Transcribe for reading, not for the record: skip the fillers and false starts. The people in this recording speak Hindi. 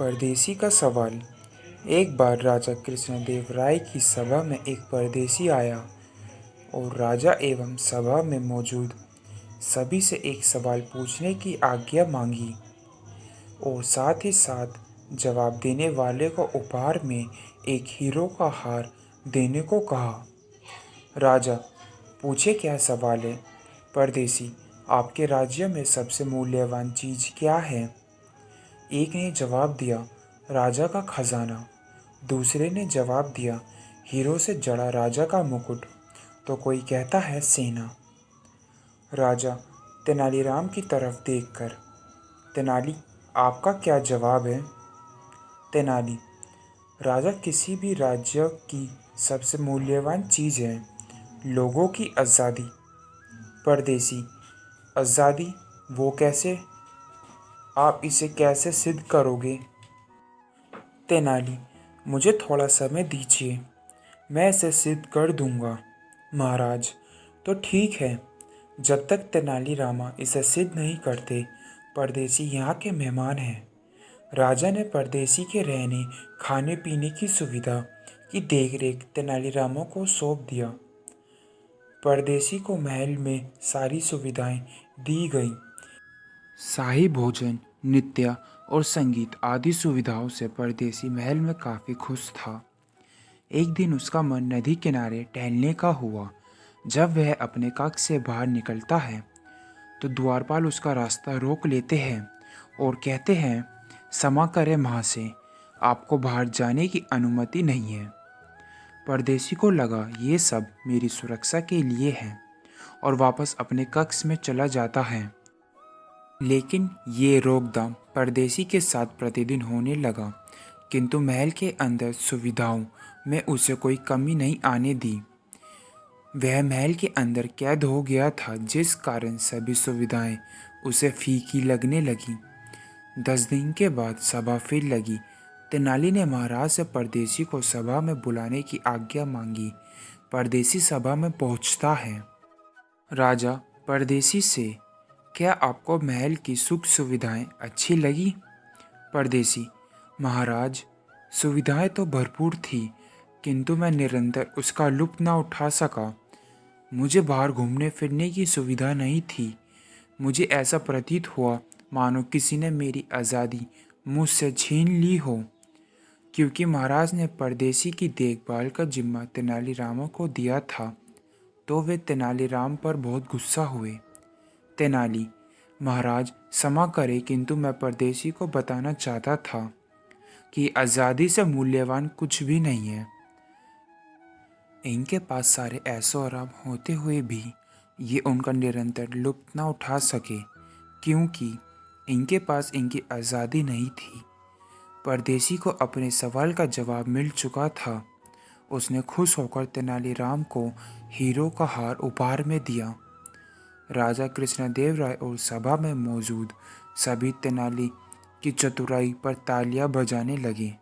परदेसी का सवाल। एक बार राजा कृष्णदेव राय की सभा में एक परदेसी आया और राजा एवं सभा में मौजूद सभी से एक सवाल पूछने की आज्ञा मांगी और साथ ही साथ जवाब देने वाले को उपहार में एक हीरो का हार देने को कहा। राजा पूछे, क्या सवाल है? परदेसी, आपके राज्य में सबसे मूल्यवान चीज़ क्या है? एक ने जवाब दिया, राजा का खजाना। दूसरे ने जवाब दिया, हीरो से जड़ा राजा का मुकुट। तो कोई कहता है, सेना। राजा तेनालीराम की तरफ देखकर, तेनाली, आपका क्या जवाब है? तेनाली, राजा, किसी भी राज्य की सबसे मूल्यवान चीज़ है लोगों की आज़ादी। परदेसी, आज़ादी? वो कैसे? आप इसे कैसे सिद्ध करोगे? तेनाली, मुझे थोड़ा समय दीजिए, मैं इसे सिद्ध कर दूंगा। महाराज, तो ठीक है। जब तक तेनालीरामा इसे सिद्ध नहीं करते, परदेसी यहाँ के मेहमान हैं। राजा ने परदेसी के रहने खाने पीने की सुविधा की देखरेख तेनालीरामा को सौंप दिया। परदेसी को महल में सारी सुविधाएं दी गई। शाही भोजन, नृत्य और संगीत आदि सुविधाओं से परदेसी महल में काफ़ी खुश था। एक दिन उसका मन नदी किनारे टहलने का हुआ। जब वह अपने कक्ष से बाहर निकलता है तो द्वारपाल उसका रास्ता रोक लेते हैं और कहते हैं, क्षमा करें महाशय, आपको बाहर जाने की अनुमति नहीं है। परदेसी को लगा ये सब मेरी सुरक्षा के लिए है और वापस अपने कक्ष में चला जाता है। लेकिन ये रोकथाम परदेसी के साथ प्रतिदिन होने लगा, किंतु महल के अंदर सुविधाओं में उसे कोई कमी नहीं आने दी। वह महल के अंदर कैद हो गया था, जिस कारण सभी सुविधाएं उसे फीकी लगने लगी। 10 दिन के बाद सभा फिर लगी। तेनाली ने महाराज से परदेसी को सभा में बुलाने की आज्ञा मांगी। परदेसी सभा में पहुंचता है। राजा परदेसी से, क्या आपको महल की सुख सुविधाएं अच्छी लगी? परदेसी, महाराज, सुविधाएं तो भरपूर थी, किंतु मैं निरंतर उसका लुत्फ न उठा सका। मुझे बाहर घूमने फिरने की सुविधा नहीं थी। मुझे ऐसा प्रतीत हुआ मानो किसी ने मेरी आज़ादी मुझसे छीन ली हो। क्योंकि महाराज ने परदेसी की देखभाल का जिम्मा तेनालीराम को दिया था, तो वे तेनालीराम पर बहुत गुस्सा हुए। तेनाली, महाराज क्षमा करें, किंतु मैं परदेसी को बताना चाहता था कि आज़ादी से मूल्यवान कुछ भी नहीं है। इनके पास सारे ऐशो आराम होते हुए भी ये उनका निरंतर लुत्फ न उठा सके, क्योंकि इनके पास इनकी आज़ादी नहीं थी। परदेसी को अपने सवाल का जवाब मिल चुका था। उसने खुश होकर तेनालीराम को हीरो का हार उपहार में दिया। राजा कृष्णदेव राय और सभा में मौजूद सभी तेनाली की चतुराई पर तालियां बजाने लगे।